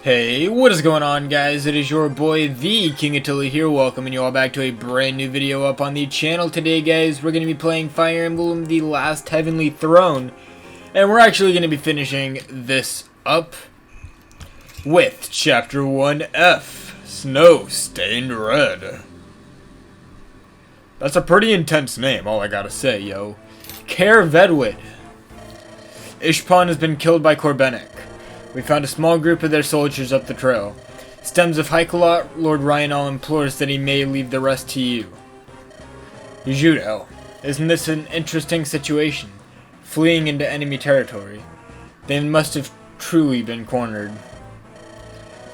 Hey, what is going on, guys? It is your boy, the King Attila here, welcoming you all back to a brand new video up on the channel. Today, guys, we're going to be playing Fire Emblem, The Last Heavenly Throne, and we're actually going to be finishing this up with Chapter 1F, Snow Stained Red. That's a pretty intense name, all I gotta say, yo. Caer Vedwyd. Ishpan has been killed by Corbenic. We found a small group of their soldiers up the trail. Stems of Heichalot, Lord Rional implores that he may leave the rest to you. Judo, isn't this an interesting situation? Fleeing into enemy territory. They must have truly been cornered.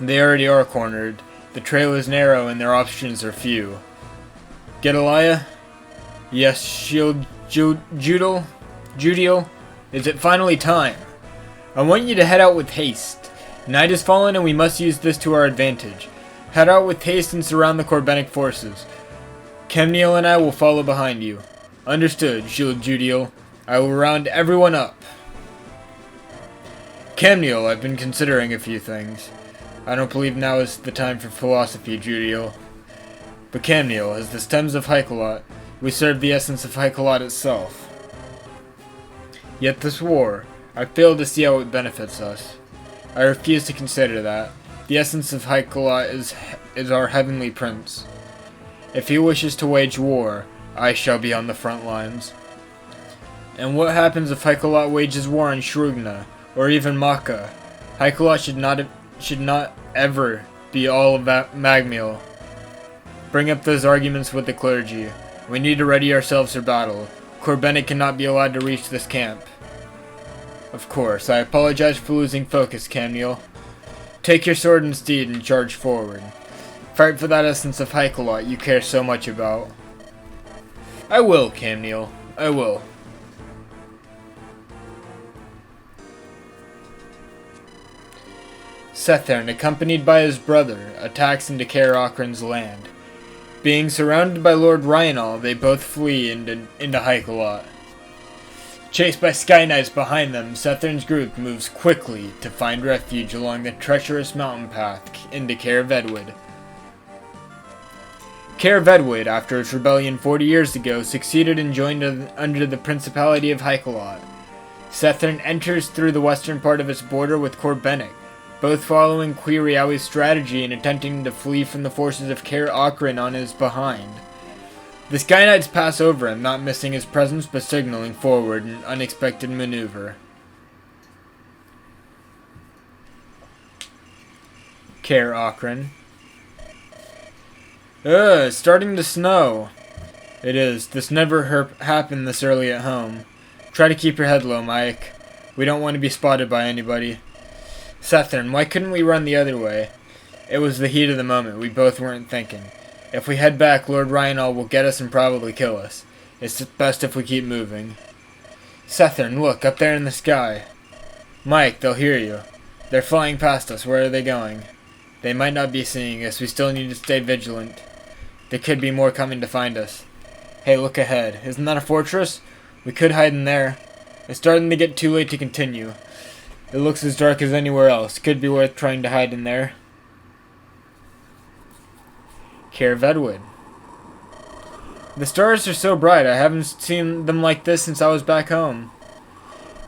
They already are cornered. The trail is narrow and their options are few. Gedaliah? Yes, Shield Judial? Is it finally time? I want you to head out with haste. Night has fallen and we must use this to our advantage. Head out with haste and surround the Corbenic forces. Maghmeall and I will follow behind you. Understood, Shield Judial. I will round everyone up. Maghmeall, I've been considering a few things. I don't believe now is the time for philosophy, Judial. But Maghmeall, as the stems of Heichalot, we serve the essence of Heichalot itself. Yet this war, I fail to see how it benefits us. I refuse to consider that. The essence of Heichalot is our heavenly prince. If he wishes to wage war, I shall be on the front lines. And what happens if Heichalot wages war on Srughna, or even Macha? Heichalot should not ever be all of Maghmeall. Bring up those arguments with the clergy. We need to ready ourselves for battle. Corbenic cannot be allowed to reach this camp. Of course, I apologize for losing focus, Maghmeall. Take your sword and steed and charge forward. Fight for that essence of Heichalot you care so much about. I will, Maghmeall. I will. Cethern, accompanied by his brother, attacks into Caer Ochren's land. Being surrounded by Lord Rional, they both flee into Heichalot. Chased by Sky Knights behind them, Cethern's group moves quickly to find refuge along the treacherous mountain path into Caer Vedwyd. Caer Vedwyd, after its rebellion 40 years ago, succeeded and joined under the Principality of Heichalot. Cethern enters through the western part of its border with Corbenic, both following Caer Rigor's strategy in attempting to flee from the forces of Caer Ochren on his behind. The Sky Knights pass over him, not missing his presence but signaling forward an unexpected maneuver. Caer Ochren. It's starting to snow. It is. This never happened this early at home. Try to keep your head low, Mike. We don't want to be spotted by anybody. Cethern, why couldn't we run the other way? It was the heat of the moment. We both weren't thinking. If we head back, Lord Rional will get us and probably kill us. It's best if we keep moving. Cethern, look, up there in the sky. Mike, they'll hear you. They're flying past us. Where are they going? They might not be seeing us. We still need to stay vigilant. There could be more coming to find us. Hey, look ahead. Isn't that a fortress? We could hide in there. It's starting to get too late to continue. It looks as dark as anywhere else. Could be worth trying to hide in there. Caer Vedwyd. The stars are so bright, I haven't seen them like this since I was back home.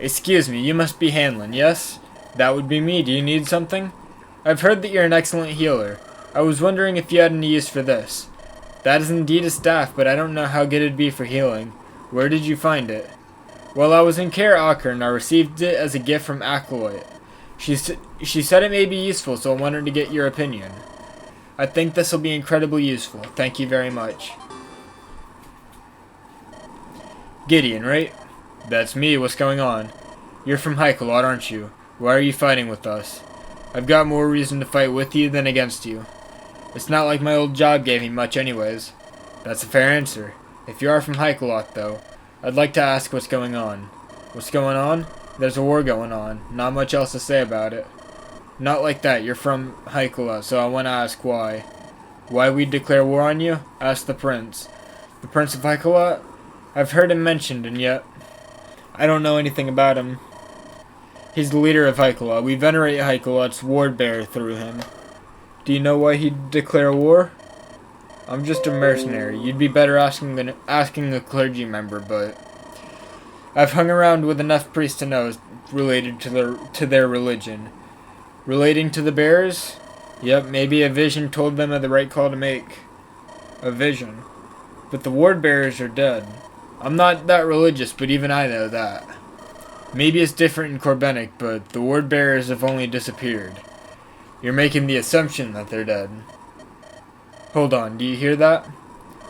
Excuse me, you must be Hanlon, yes? That would be me. Do you need something? I've heard that you're an excellent healer. I was wondering if you had any use for this. That is indeed a staff, but I don't know how good it'd be for healing. Where did you find it? While I was in Caer Ochren, I received it as a gift from Heichalot. She said it may be useful, so I wanted to get your opinion. I think this will be incredibly useful. Thank you very much. Gideon, right? That's me. What's going on? You're from Heichalot, aren't you? Why are you fighting with us? I've got more reason to fight with you than against you. It's not like my old job gave me much anyways. That's a fair answer. If you are from Heichalot, though, I'd like to ask what's going on. What's going on? There's a war going on. Not much else to say about it. Not like that. You're from Heichalot, so I want to ask why. Why we'd declare war on you? Ask the prince. The Prince of Heichalot? I've heard him mentioned, and yet I don't know anything about him. He's the leader of Heichalot. We venerate Heichalot's Wardbearer through him. Do you know why he'd declare war? I'm just a mercenary. You'd be better asking than asking a clergy member, but I've hung around with enough priests to know related to their religion. Relating to the bearers? Yep, maybe a vision told them of the right call to make. A vision. But the Wardbearers are dead. I'm not that religious, but even I know that. Maybe it's different in Corbenic, but the Wardbearers have only disappeared. You're making the assumption that they're dead. Hold on, do you hear that?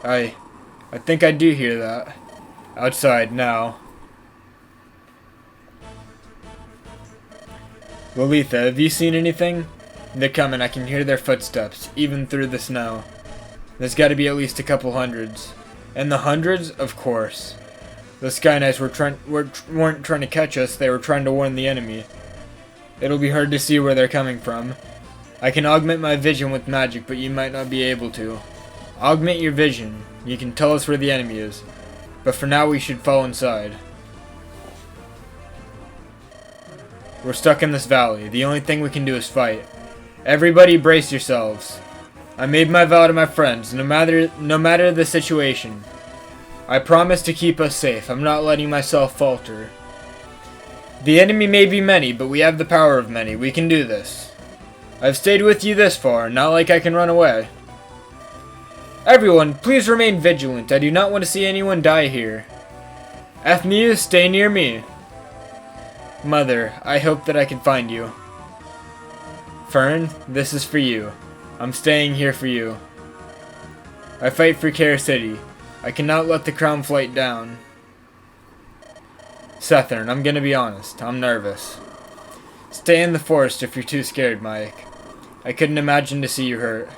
I think I do hear that. Outside, now. Lolitha, have you seen anything? They're coming, I can hear their footsteps, even through the snow. There's gotta be at least a couple hundreds. And the hundreds? Of course. The Sky Knights weren't trying to catch us, they were trying to warn the enemy. It'll be hard to see where they're coming from. I can augment my vision with magic, but you might not be able to. Augment your vision. You can tell us where the enemy is. But for now we should fall inside. We're stuck in this valley. The only thing we can do is fight. Everybody brace yourselves. I made my vow to my friends, no matter the situation. I promise to keep us safe. I'm not letting myself falter. The enemy may be many, but we have the power of many. We can do this. I've stayed with you this far, not like I can run away. Everyone, please remain vigilant. I do not want to see anyone die here. Ethnia, stay near me. Mother, I hope that I can find you. Fern, this is for you. I'm staying here for you. I fight for Caer City. I cannot let the crown flight down. Cethern, I'm gonna be honest. I'm nervous. Stay in the forest if you're too scared, Mike. I couldn't imagine to see you hurt.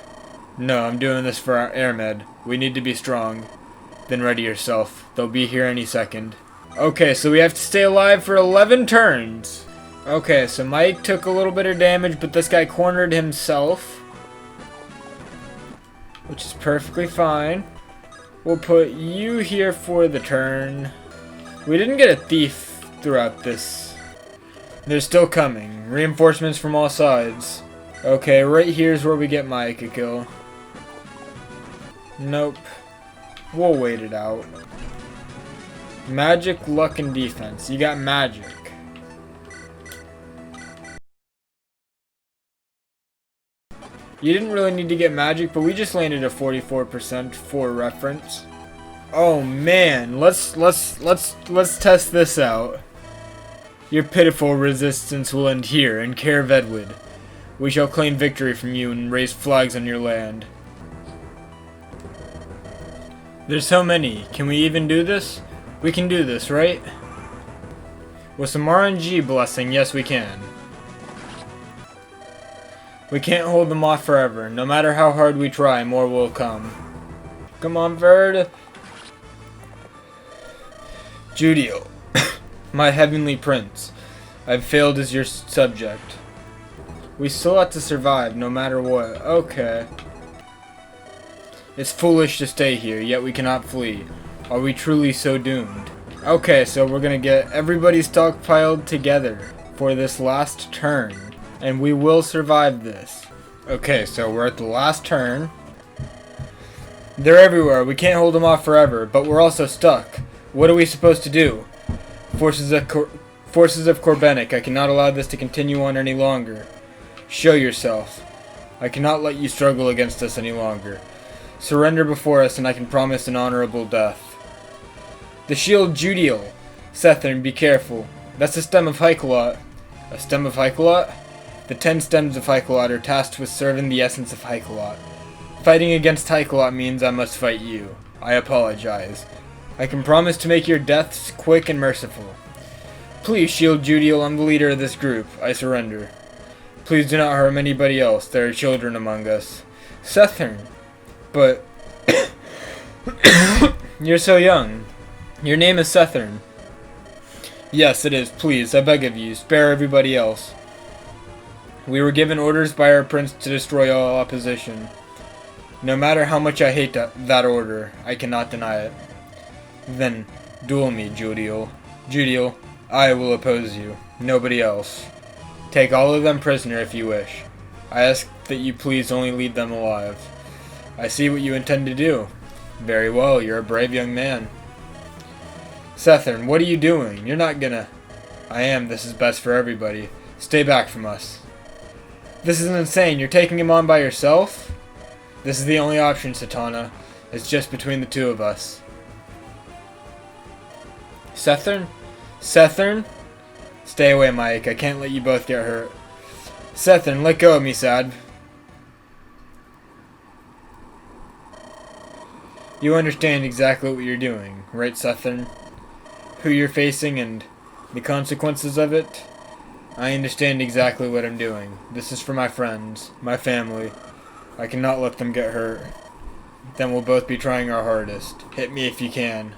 No, I'm doing this for our Airmed. We need to be strong. Then ready yourself. They'll be here any second. Okay, so we have to stay alive for 11 turns. Okay, so Mike took a little bit of damage, but this guy cornered himself. Which is perfectly fine. We'll put you here for the turn. We didn't get a thief throughout this. They're still coming. Reinforcements from all sides. Okay, right here's where we get Mike a kill. Nope. We'll wait it out. Magic, luck, and defense. You got magic. You didn't really need to get magic, but we just landed a 44% for reference. Oh man, let's test this out. Your pitiful resistance will end here in Caer Vedwyd. We shall claim victory from you and raise flags on your land. There's so many. Can we even do this? We can do this, right? With some RNG blessing, yes we can. We can't hold them off forever. No matter how hard we try, more will come. Come on, Verd. Judiel, my heavenly prince. I've failed as your subject. We still have to survive, no matter what. Okay. It's foolish to stay here, yet we cannot flee. Are we truly so doomed? Okay, so we're gonna get everybody stockpiled together for this last turn. And we will survive this. Okay, so we're at the last turn. They're everywhere. We can't hold them off forever, but we're also stuck. What are we supposed to do? Forces of Corbenic, I cannot allow this to continue on any longer. Show yourself. I cannot let you struggle against us any longer. Surrender before us and I can promise an honorable death. The shield Judiel. Cethern, be careful. That's the stem of Heichalot. A stem of Heichalot? The 10 stems of Heichalot are tasked with serving the essence of Heichalot. Fighting against Heichalot means I must fight you. I apologize. I can promise to make your deaths quick and merciful. Please shield Judiel, I'm the leader of this group. I surrender. Please do not harm anybody else. There are children among us. Cethern. But you're so young. Your name is Cethern. Yes, it is. Please, I beg of you, spare everybody else. We were given orders by our prince to destroy all opposition. No matter how much I hate that order, I cannot deny it. Then, duel me, Judiel. Judiel, I will oppose you. Nobody else. Take all of them prisoner if you wish. I ask that you please only leave them alive. I see what you intend to do. Very well, you're a brave young man. Cethern, what are you doing? You're not gonna... I am. This is best for everybody. Stay back from us. This is insane. You're taking him on by yourself? This is the only option, Satana. It's just between the two of us. Cethern? Cethern? Stay away, Mike. I can't let you both get hurt. Cethern, let go of me, Sad. You understand exactly what you're doing, right, Cethern? Who you're facing and the consequences of it? I understand exactly what I'm doing. This is for my friends, my family. I cannot let them get hurt. Then we'll both be trying our hardest. Hit me if you can.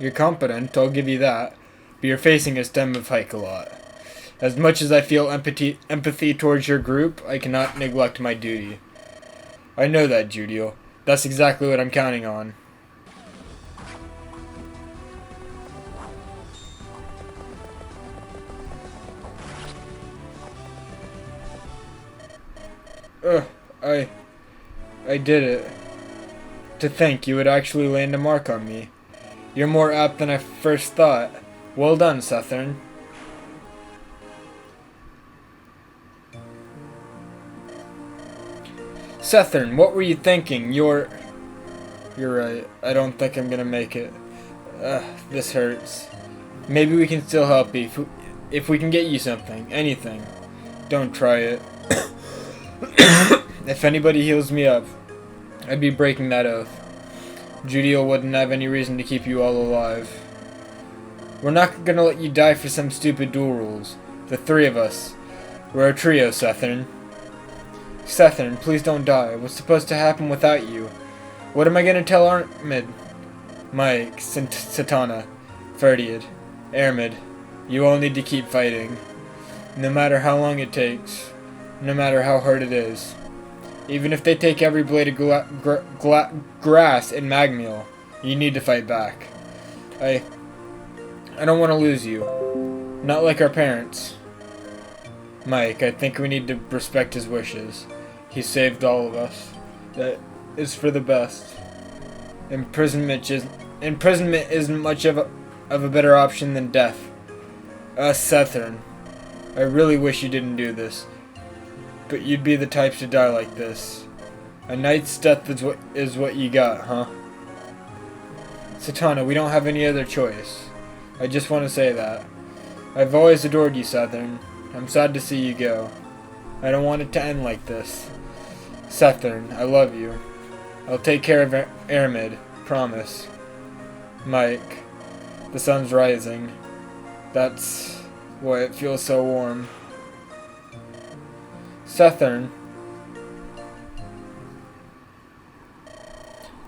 You're competent, I'll give you that, but you're facing a stem of Heichalot. As much as I feel empathy towards your group, I cannot neglect my duty. I know that, Judiel. That's exactly what I'm counting on. I did it. To think you would actually land a mark on me. You're more apt than I first thought. Well done, Cethern. Cethern, what were you thinking? You're right. I don't think I'm gonna make it. This hurts. Maybe we can still help you. If we can get you something. Anything. Don't try it. If anybody heals me up, I'd be breaking that oath. Judiel wouldn't have any reason to keep you all alive. We're not gonna let you die for some stupid duel rules. The three of us. We're a trio, Cethern. Cethern, please don't die. What's supposed to happen without you? What am I gonna tell Armid? Mike, Satana, Vedwyd, Ermid. You all need to keep fighting. No matter how long it takes. No matter how hard it is. Even if they take every blade of grass in Maghmeall, you need to fight back. I don't want to lose you. Not like our parents. Mike, I think we need to respect his wishes. He saved all of us. That is for the best. Imprisonment isn't much of a better option than death. Cethern, I really wish you didn't do this. But you'd be the type to die like this. A knight's death is what you got, huh? Satana, we don't have any other choice. I just want to say that. I've always adored you, Cethern. I'm sad to see you go. I don't want it to end like this. Cethern, I love you. I'll take care of Ermid. Promise. Mike, the sun's rising. That's why it feels so warm. Cethern.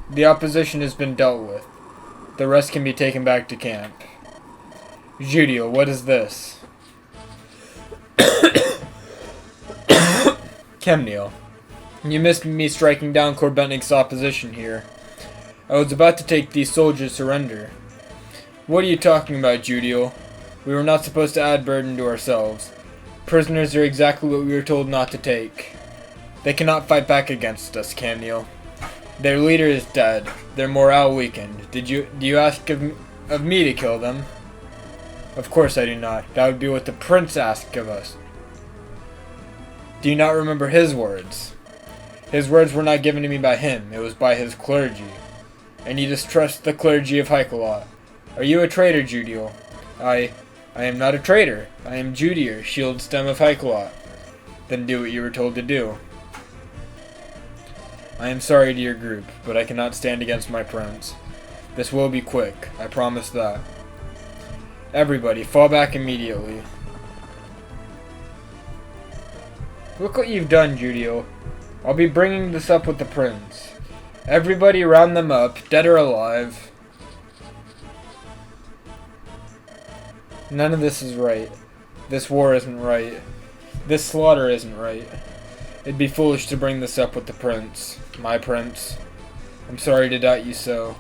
The opposition has been dealt with. The rest can be taken back to camp. Judiel, what is this? Maghmeall, you missed me striking down Corbenic's opposition here. I was about to take these soldiers' surrender. What are you talking about, Judiel? We were not supposed to add burden to ourselves. Prisoners are exactly what we were told not to take. They cannot fight back against us, Maghmeall. Their leader is dead. Their morale weakened. Do you ask of me to kill them? Of course I do not. That would be what the prince asked of us. Do you not remember his words? His words were not given to me by him. It was by his clergy. And you distrust the clergy of Heichalot. Are you a traitor, Judiel? I am not a traitor. I am Judier, shield stem of Heichalot. Then do what you were told to do. I am sorry to your group, but I cannot stand against my prince. This will be quick, I promise that. Everybody, fall back immediately. Look what you've done, Judiel. I'll be bringing this up with the prince. Everybody round them up, dead or alive. None of this is right. This war isn't right. This slaughter isn't right. It'd be foolish to bring this up with the prince. My prince. I'm sorry to doubt you so.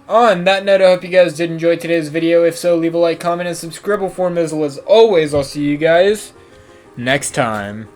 On that note, I hope you guys did enjoy today's video. If so, leave a like, comment, and subscribe for Mizzle. As always, I'll see you guys next time.